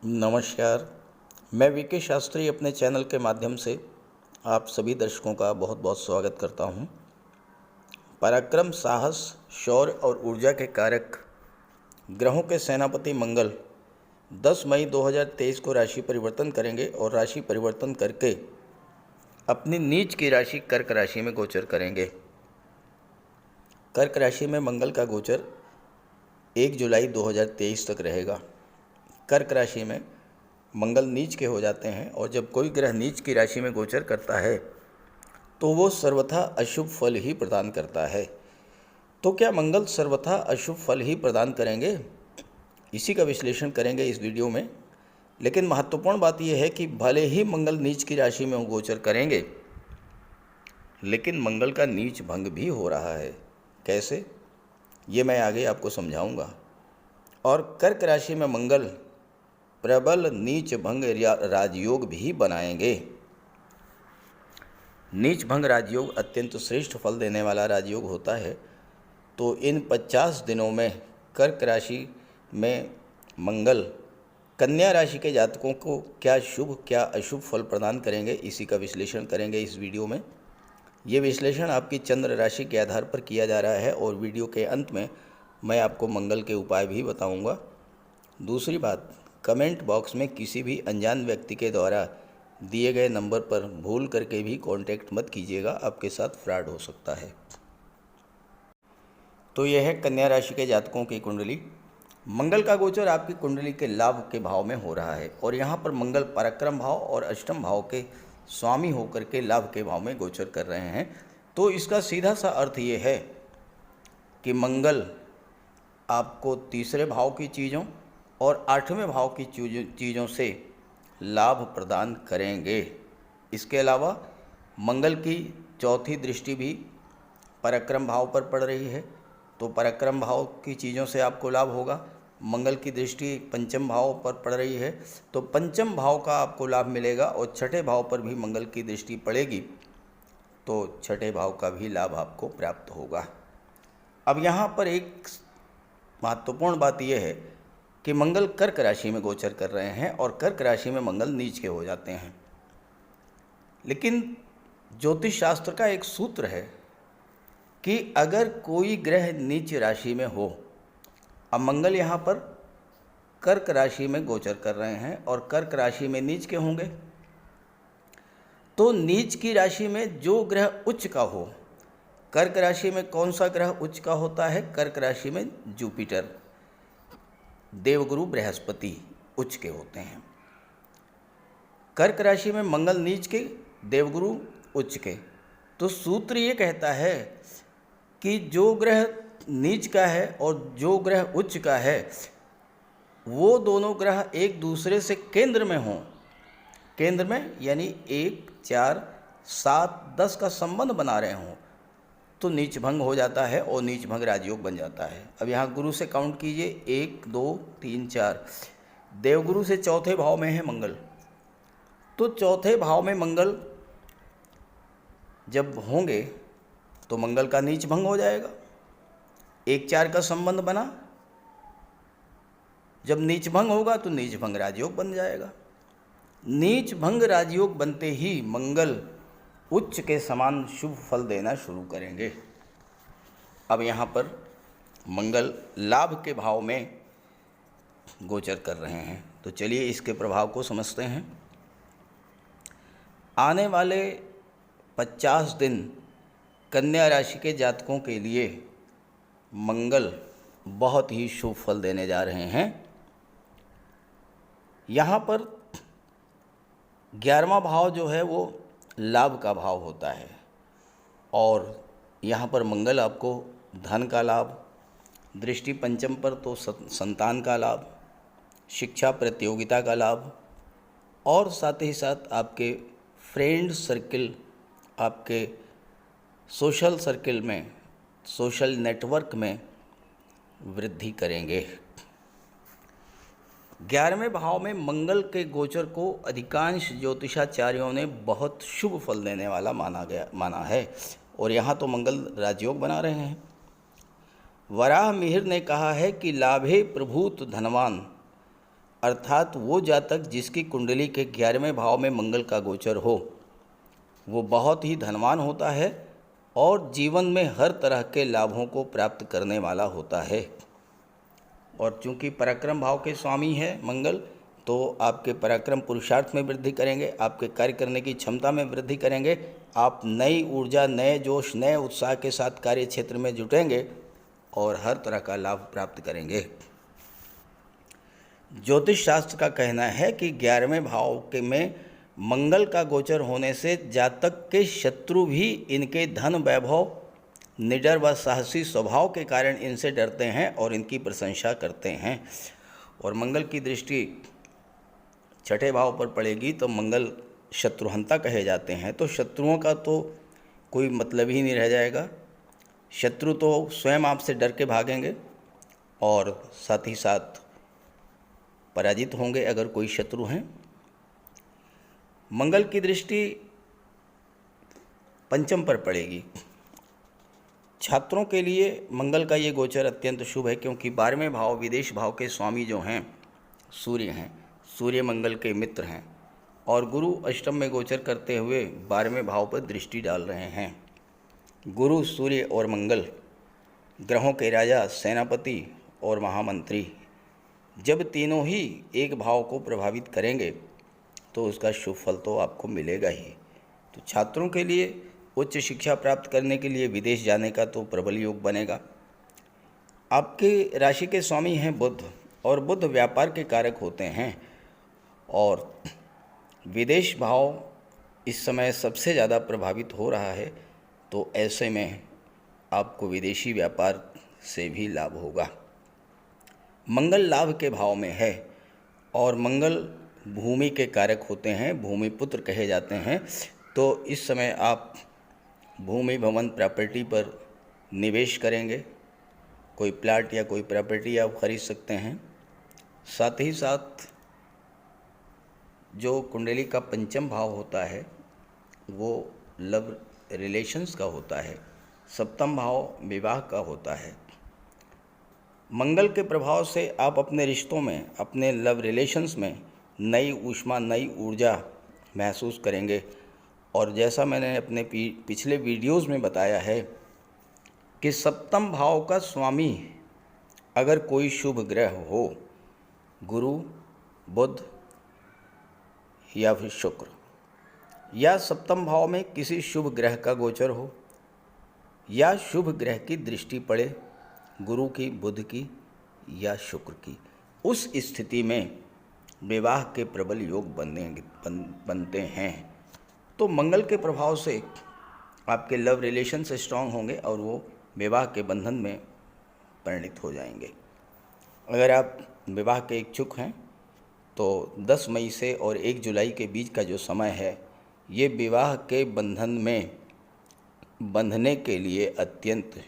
नमस्कार। मैं वीके शास्त्री अपने चैनल के माध्यम से आप सभी दर्शकों का बहुत बहुत स्वागत करता हूं। पराक्रम, साहस, शौर्य और ऊर्जा के कारक ग्रहों के सेनापति मंगल 10 मई 2023 को राशि परिवर्तन करेंगे और राशि परिवर्तन करके अपनी नीच की राशि कर्क राशि में गोचर करेंगे। कर्क राशि में मंगल का गोचर 1 जुलाई 2023 तक रहेगा। कर्क राशि में मंगल नीच के हो जाते हैं और जब कोई ग्रह नीच की राशि में गोचर करता है तो वो सर्वथा अशुभ फल ही प्रदान करता है। तो क्या मंगल सर्वथा अशुभ फल ही प्रदान करेंगे? इसी का विश्लेषण करेंगे इस वीडियो में। लेकिन महत्वपूर्ण बात यह है कि भले ही मंगल नीच की राशि में गोचर करेंगे, लेकिन मंगल का नीच भंग भी हो रहा है। कैसे, ये मैं आगे आपको समझाऊंगा। और कर्क राशि में मंगल प्रबल नीच भंग राजयोग भी बनाएंगे। नीच भंग राजयोग अत्यंत श्रेष्ठ फल देने वाला राजयोग होता है। तो इन 50 दिनों में कर्क राशि में मंगल कन्या राशि के जातकों को क्या शुभ क्या अशुभ फल प्रदान करेंगे, इसी का विश्लेषण करेंगे इस वीडियो में। ये विश्लेषण आपकी चंद्र राशि के आधार पर किया जा रहा है और वीडियो के अंत में मैं आपको मंगल के उपाय भी बताऊंगा। दूसरी बात, कमेंट बॉक्स में किसी भी अनजान व्यक्ति के द्वारा दिए गए नंबर पर भूल करके भी कांटेक्ट मत कीजिएगा, आपके साथ फ्रॉड हो सकता है। तो यह है कन्या राशि के जातकों की कुंडली। मंगल का गोचर आपकी कुंडली के लाभ के भाव में हो रहा है और यहाँ पर मंगल पराक्रम भाव और अष्टम भाव के स्वामी होकर के लाभ के भाव में गोचर कर रहे हैं। तो इसका सीधा सा अर्थ ये है कि मंगल आपको तीसरे भाव की चीज़ों और 8वें भाव की चीज़ों से लाभ प्रदान करेंगे। इसके अलावा मंगल की चौथी दृष्टि भी पराक्रम भाव पर पड़ रही है, तो पराक्रम भाव की चीज़ों से आपको लाभ होगा। मंगल की दृष्टि पंचम भाव पर पड़ रही है, तो पंचम भाव का आपको लाभ मिलेगा और छठे भाव पर भी मंगल की दृष्टि पड़ेगी, तो छठे भाव का भी लाभ आपको प्राप्त होगा। अब यहाँ पर एक महत्वपूर्ण बात यह है कि मंगल कर्क राशि में गोचर कर रहे हैं और कर्क राशि में मंगल नीच के हो जाते हैं। लेकिन ज्योतिष शास्त्र का एक सूत्र है कि अगर कोई ग्रह नीच राशि में हो, अब मंगल यहाँ पर कर्क राशि में गोचर कर रहे हैं और कर्क राशि में नीच के होंगे, तो नीच की राशि में जो ग्रह उच्च का हो, कर्क राशि में कौन सा ग्रह उच्च का होता है? कर्क राशि में जुपिटर, देवगुरु बृहस्पति उच्च के होते हैं। कर्क राशि में मंगल नीच के, देवगुरु उच्च के। तो सूत्र ये कहता है कि जो ग्रह नीच का है और जो ग्रह उच्च का है, वो दोनों ग्रह एक दूसरे से केंद्र में हों। केंद्र में यानी 1, 4, 7, 10 का संबंध बना रहे हों, तो नीच भंग हो जाता है और नीच भंग राजयोग बन जाता है। अब यहाँ गुरु से काउंट कीजिए, 1, 2, 3, 4। देवगुरु से चौथे भाव में है मंगल, तो चौथे भाव में मंगल जब होंगे तो मंगल का नीच भंग हो जाएगा। 1, 4 का संबंध बना, जब नीच भंग होगा तो नीच भंग राजयोग बन जाएगा। नीच भंग राजयोग बनते ही मंगल उच्च के समान शुभ फल देना शुरू करेंगे। अब यहाँ पर मंगल लाभ के भाव में गोचर कर रहे हैं, तो चलिए इसके प्रभाव को समझते हैं। आने वाले 50 दिन कन्या राशि के जातकों के लिए मंगल बहुत ही शुभ फल देने जा रहे हैं। यहाँ पर 11वां भाव जो है वो लाभ का भाव होता है और यहाँ पर मंगल आपको धन का लाभ, दृष्टि पंचम पर तो संतान का लाभ, शिक्षा प्रतियोगिता का लाभ और साथ ही साथ आपके फ्रेंड सर्किल, आपके सोशल सर्किल में, सोशल नेटवर्क में वृद्धि करेंगे। 11वें भाव में मंगल के गोचर को अधिकांश ज्योतिषाचार्यों ने बहुत शुभ फल देने वाला माना है और यहाँ तो मंगल राजयोग बना रहे हैं। वराह मिहिर ने कहा है कि लाभे प्रभूत धनवान अर्थात वो जातक जिसकी कुंडली के 11वें भाव में मंगल का गोचर हो वो बहुत ही धनवान होता है और जीवन में हर तरह के लाभों को प्राप्त करने वाला होता है। और चूंकि पराक्रम भाव के स्वामी है मंगल, तो आपके पराक्रम पुरुषार्थ में वृद्धि करेंगे, आपके कार्य करने की क्षमता में वृद्धि करेंगे, आप नई ऊर्जा, नए जोश, नए उत्साह के साथ कार्य क्षेत्र में जुटेंगे और हर तरह का लाभ प्राप्त करेंगे। ज्योतिष शास्त्र का कहना है कि 11वें भाव के में मंगल का गोचर होने से जातक के शत्रु भी इनके धन, वैभव, निडर व साहसी स्वभाव के कारण इनसे डरते हैं और इनकी प्रशंसा करते हैं। और मंगल की दृष्टि छठे भाव पर पड़ेगी तो मंगल शत्रुहंता कहे जाते हैं, तो शत्रुओं का तो कोई मतलब ही नहीं रह जाएगा। शत्रु तो स्वयं आपसे डर के भागेंगे और साथ ही साथ पराजित होंगे अगर कोई शत्रु हैं। मंगल की दृष्टि पंचम पर पड़ेगी। छात्रों के लिए मंगल का ये गोचर अत्यंत शुभ है, क्योंकि 12वें भाव विदेश भाव के स्वामी जो हैं सूर्य हैं, सूर्य मंगल के मित्र हैं और गुरु अष्टम में गोचर करते हुए 12वें भाव पर दृष्टि डाल रहे हैं। गुरु, सूर्य और मंगल ग्रहों के राजा, सेनापति और महामंत्री जब तीनों ही एक भाव को प्रभावित करेंगे तो उसका शुभ फल तो आपको मिलेगा ही। तो छात्रों के लिए उच्च शिक्षा प्राप्त करने के लिए विदेश जाने का तो प्रबल योग बनेगा। आपके राशि के स्वामी हैं बुध और बुध व्यापार के कारक होते हैं और विदेश भाव इस समय सबसे ज़्यादा प्रभावित हो रहा है, तो ऐसे में आपको विदेशी व्यापार से भी लाभ होगा। मंगल लाभ के भाव में है और मंगल भूमि के कारक होते हैं, भूमि पुत्र कहे जाते हैं, तो इस समय आप भूमि, भवन, प्रॉपर्टी पर निवेश करेंगे। कोई प्लाट या कोई प्रॉपर्टी आप खरीद सकते हैं। साथ ही साथ जो कुंडली का पंचम भाव होता है वो लव रिलेशंस का होता है, सप्तम भाव विवाह का होता है। मंगल के प्रभाव से आप अपने रिश्तों में, अपने लव रिलेशंस में नई ऊष्मा, नई ऊर्जा महसूस करेंगे। और जैसा मैंने अपने पिछले वीडियोस में बताया है कि सप्तम भाव का स्वामी अगर कोई शुभ ग्रह हो, गुरु, बुध या फिर शुक्र, या सप्तम भाव में किसी शुभ ग्रह का गोचर हो या शुभ ग्रह की दृष्टि पड़े, गुरु की, बुध की या शुक्र की, उस स्थिति में विवाह के प्रबल योग बनते हैं। तो मंगल के प्रभाव से आपके लव रिलेशन से स्ट्रांग होंगे और वो विवाह के बंधन में परिणित हो जाएंगे। अगर आप विवाह के इच्छुक हैं तो 10 मई से और 1 जुलाई के बीच का जो समय है ये विवाह के बंधन में बंधने के लिए अत्यंत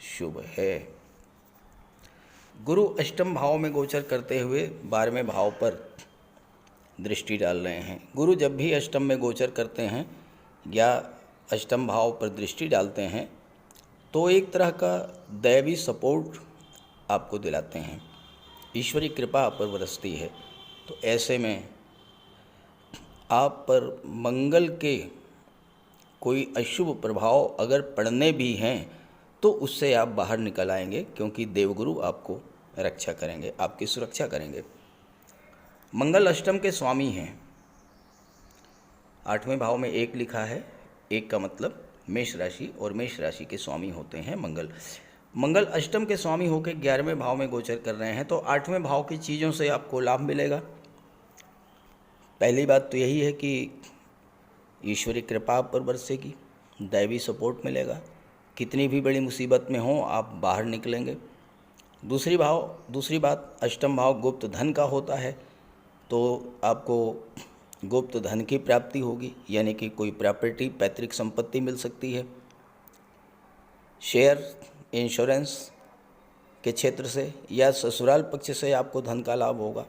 शुभ है। गुरु अष्टम भाव में गोचर करते हुए 12वें भाव पर दृष्टि डाल रहे हैं। गुरु जब भी अष्टम में गोचर करते हैं या अष्टम भाव पर दृष्टि डालते हैं तो एक तरह का दैवी सपोर्ट आपको दिलाते हैं, ईश्वरी कृपा आप पर बरसती है। तो ऐसे में आप पर मंगल के कोई अशुभ प्रभाव अगर पड़ने भी हैं तो उससे आप बाहर निकल आएंगे, क्योंकि देवगुरु आपको रक्षा करेंगे, आपकी सुरक्षा करेंगे। मंगल अष्टम के स्वामी हैं। 8वें भाव में 1 लिखा है, 1 का मतलब मेष राशि, और मेष राशि के स्वामी होते हैं मंगल। मंगल अष्टम के स्वामी होकर 11वें भाव में गोचर कर रहे हैं, तो 8वें भाव की चीज़ों से आपको लाभ मिलेगा। पहली बात तो यही है कि ईश्वरी कृपा आप पर बरसेगी, दैवी सपोर्ट मिलेगा, कितनी भी बड़ी मुसीबत में हो आप बाहर निकलेंगे। दूसरी बात अष्टम भाव गुप्त धन का होता है, तो आपको गुप्त धन की प्राप्ति होगी, यानी कि कोई प्रॉपर्टी, पैतृक संपत्ति मिल सकती है। शेयर, इंश्योरेंस के क्षेत्र से या ससुराल पक्ष से आपको धन का लाभ होगा।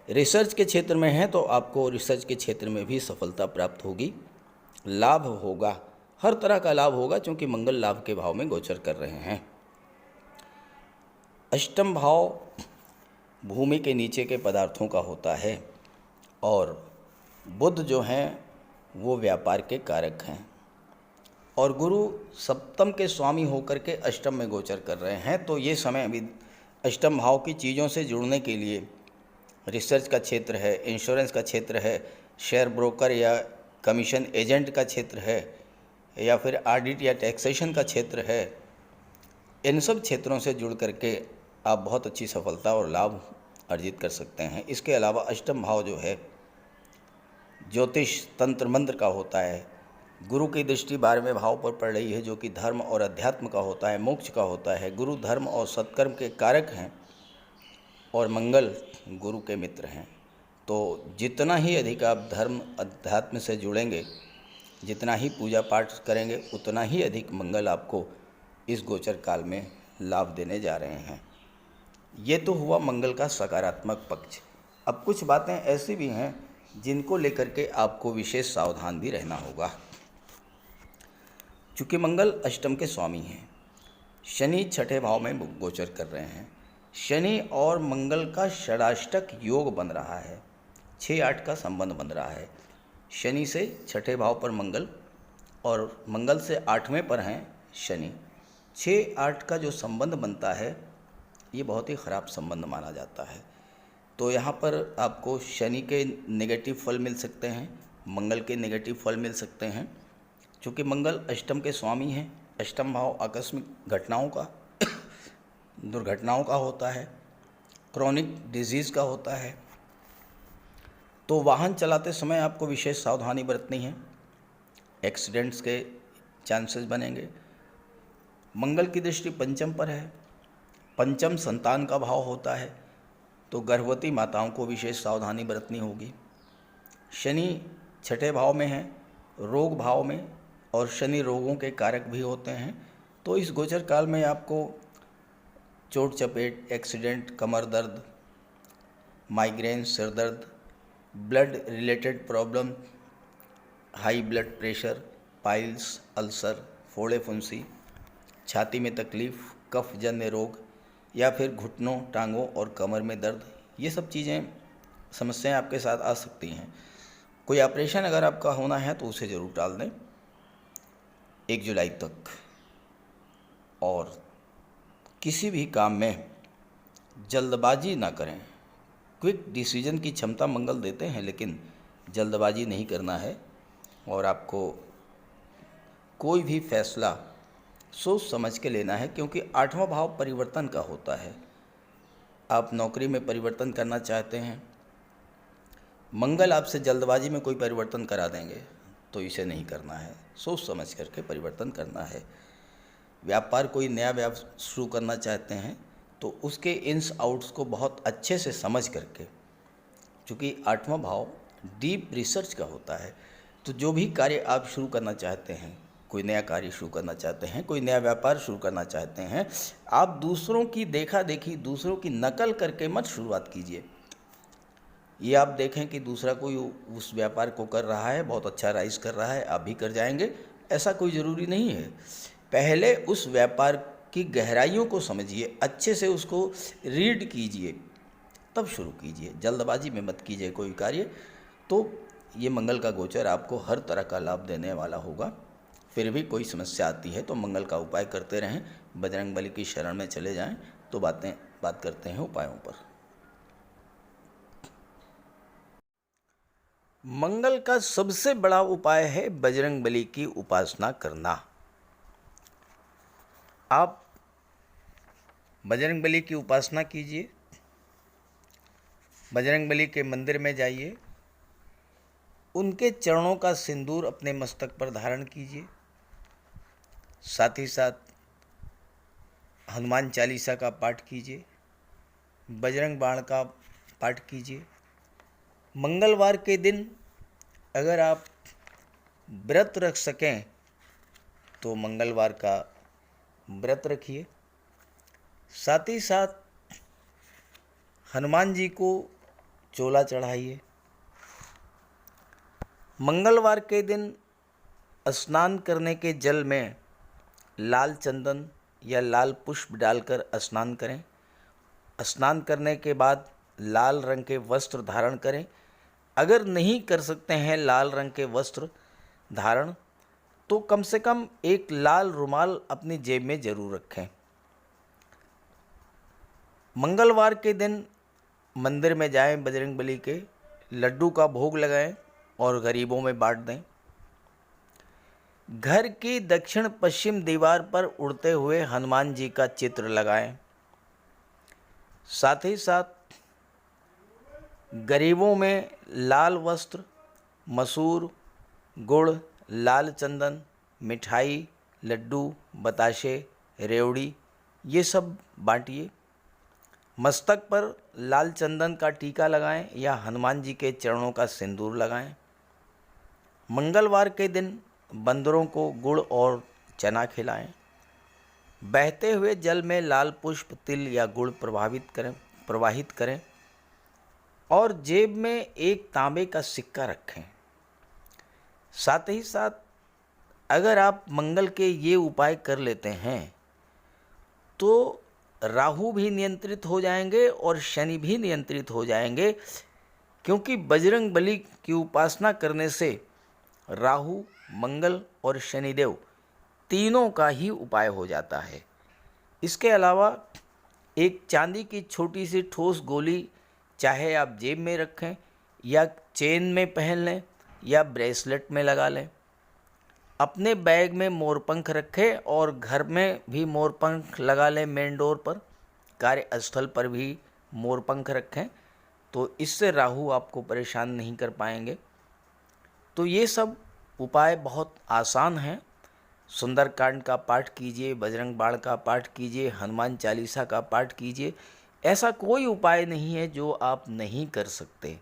रिसर्च के क्षेत्र में है तो आपको रिसर्च के क्षेत्र में भी सफलता प्राप्त होगी, लाभ होगा, हर तरह का लाभ होगा, क्योंकि मंगल लाभ के भाव में गोचर कर रहे हैं। अष्टम भाव भूमि के नीचे के पदार्थों का होता है और बुध जो हैं वो व्यापार के कारक हैं और गुरु सप्तम के स्वामी होकर के अष्टम में गोचर कर रहे हैं। तो ये समय अभी अष्टम भाव की चीज़ों से जुड़ने के लिए रिसर्च का क्षेत्र है, इंश्योरेंस का क्षेत्र है, शेयर ब्रोकर या कमीशन एजेंट का क्षेत्र है या फिर ऑडिट या टैक्सेशन का क्षेत्र है। इन सब क्षेत्रों से जुड़ करके आप बहुत अच्छी सफलता और लाभ अर्जित कर सकते हैं। इसके अलावा अष्टम भाव जो है ज्योतिष तंत्र मंत्र का होता है। गुरु की दृष्टि 12वें भाव पर पड़ रही है जो कि धर्म और अध्यात्म का होता है, मोक्ष का होता है। गुरु धर्म और सत्कर्म के कारक हैं और मंगल गुरु के मित्र हैं। तो जितना ही अधिक आप धर्म अध्यात्म से जुड़ेंगे, जितना ही पूजा पाठ करेंगे, उतना ही अधिक मंगल आपको इस गोचर काल में लाभ देने जा रहे हैं। ये तो हुआ मंगल का सकारात्मक पक्ष। अब कुछ बातें ऐसी भी हैं जिनको लेकर के आपको विशेष सावधान भी रहना होगा। चूँकि मंगल अष्टम के स्वामी हैं, शनि छठे भाव में गोचर कर रहे हैं। शनि और मंगल का षडाष्टक योग बन रहा है, 6-8 का संबंध बन रहा है। शनि से छठे भाव पर मंगल और मंगल से 8वें पर हैं शनि। 6-8 का जो संबंध बनता है ये बहुत ही ख़राब संबंध माना जाता है। तो यहाँ पर आपको शनि के नेगेटिव फल मिल सकते हैं, मंगल के नेगेटिव फल मिल सकते हैं। चूँकि मंगल अष्टम के स्वामी हैं, अष्टम भाव आकस्मिक घटनाओं का दुर्घटनाओं का होता है, क्रॉनिक डिजीज़ का होता है। तो वाहन चलाते समय आपको विशेष सावधानी बरतनी है, एक्सीडेंट्स के चांसेस बनेंगे। मंगल की दृष्टि पंचम पर है, पंचम संतान का भाव होता है, तो गर्भवती माताओं को विशेष सावधानी बरतनी होगी। शनि छठे भाव में है, रोग भाव में, और शनि रोगों के कारक भी होते हैं। तो इस गोचर काल में आपको चोट चपेट, एक्सीडेंट, कमर दर्द, माइग्रेन, सिर दर्द, blood related problem, high blood pressure, piles, ulcer, फोड़े फुंसी, छाती में तकलीफ़, कफ जन्य रोग या फिर घुटनों, टांगों और कमर में दर्द, ये सब चीज़ें समस्याएं आपके साथ आ सकती हैं। कोई ऑपरेशन अगर आपका होना है तो उसे ज़रूर टाल दें 1 जुलाई तक। और किसी भी काम में जल्दबाजी ना करें। क्विक डिसीजन की क्षमता मंगल देते हैं, लेकिन जल्दबाजी नहीं करना है और आपको कोई भी फैसला सोच समझ के लेना है, क्योंकि 8वां भाव परिवर्तन का होता है। आप नौकरी में परिवर्तन करना चाहते हैं, मंगल आपसे जल्दबाजी में कोई परिवर्तन करा देंगे, तो इसे नहीं करना है, सोच समझ करके परिवर्तन करना है। व्यापार कोई नया व्यापार शुरू करना चाहते हैं तो उसके इन्स आउट्स को बहुत अच्छे से समझ करके, चूँकि 8वां भाव डीप रिसर्च का होता है, तो जो भी कार्य आप शुरू करना चाहते हैं, कोई नया कार्य शुरू करना चाहते हैं, कोई नया व्यापार शुरू करना चाहते हैं, आप दूसरों की देखा देखी, दूसरों की नकल करके मत शुरुआत कीजिए। ये आप देखें कि दूसरा कोई उस व्यापार को कर रहा है, बहुत अच्छा राइज कर रहा है, आप भी कर जाएंगे, ऐसा कोई ज़रूरी नहीं है। पहले उस व्यापार की गहराइयों को समझिए, अच्छे से उसको रीड कीजिए, तब शुरू कीजिए। जल्दबाजी में मत कीजिए कोई कार्य। तो ये मंगल का गोचर आपको हर तरह का लाभ देने वाला होगा। फिर भी कोई समस्या आती है तो मंगल का उपाय करते रहें, बजरंग बली की शरण में चले जाएं। तो बात करते हैं उपायों पर। मंगल का सबसे बड़ा उपाय है बजरंग बली की उपासना करना। आप बजरंग बली की उपासना कीजिए, बजरंग बली के मंदिर में जाइए, उनके चरणों का सिंदूर अपने मस्तक पर धारण कीजिए, साथ ही साथ हनुमान चालीसा का पाठ कीजिए, बजरंग बाण का पाठ कीजिए। मंगलवार के दिन अगर आप व्रत रख सकें तो मंगलवार का व्रत रखिए। साथ ही साथ हनुमान जी को चोला चढ़ाइए। मंगलवार के दिन स्नान करने के जल में लाल चंदन या लाल पुष्प डालकर स्नान करें। स्नान करने के बाद लाल रंग के वस्त्र धारण करें। अगर नहीं कर सकते हैं लाल रंग के वस्त्र धारण, तो कम से कम एक लाल रुमाल अपनी जेब में ज़रूर रखें। मंगलवार के दिन मंदिर में जाएं, बजरंगबली के लड्डू का भोग लगाएं और गरीबों में बांट दें। घर की दक्षिण पश्चिम दीवार पर उड़ते हुए हनुमान जी का चित्र लगाएं। साथ ही साथ गरीबों में लाल वस्त्र, मसूर, गुड़, लाल चंदन, मिठाई, लड्डू, बताशे, रेवड़ी ये सब बांटिए। मस्तक पर लाल चंदन का टीका लगाएं या हनुमान जी के चरणों का सिंदूर लगाएं। मंगलवार के दिन बंदरों को गुड़ और चना खिलाएं। बहते हुए जल में लाल पुष्प, तिल या गुड़ प्रवाहित करें और जेब में एक तांबे का सिक्का रखें। साथ ही साथ अगर आप मंगल के ये उपाय कर लेते हैं तो राहु भी नियंत्रित हो जाएंगे और शनि भी नियंत्रित हो जाएंगे, क्योंकि बजरंगबली की उपासना करने से राहु, मंगल और शनिदेव तीनों का ही उपाय हो जाता है। इसके अलावा एक चांदी की छोटी सी ठोस गोली चाहे आप जेब में रखें या चेन में पहन लें या ब्रेसलेट में लगा लें। अपने बैग में मोरपंख रखें और घर में भी मोरपंख लगा लें। मेन डोर पर, कार्यस्थल पर भी मोरपंख रखें, तो इससे राहु आपको परेशान नहीं कर पाएंगे। तो ये सब उपाय बहुत आसान हैं। सुंदरकांड का पाठ कीजिए, बजरंग बाण का पाठ कीजिए, हनुमान चालीसा का पाठ कीजिए। ऐसा कोई उपाय नहीं है जो आप नहीं कर सकते,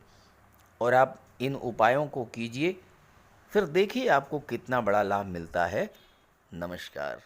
और आप इन उपायों को कीजिए, फिर देखिए आपको कितना बड़ा लाभ मिलता है। नमस्कार।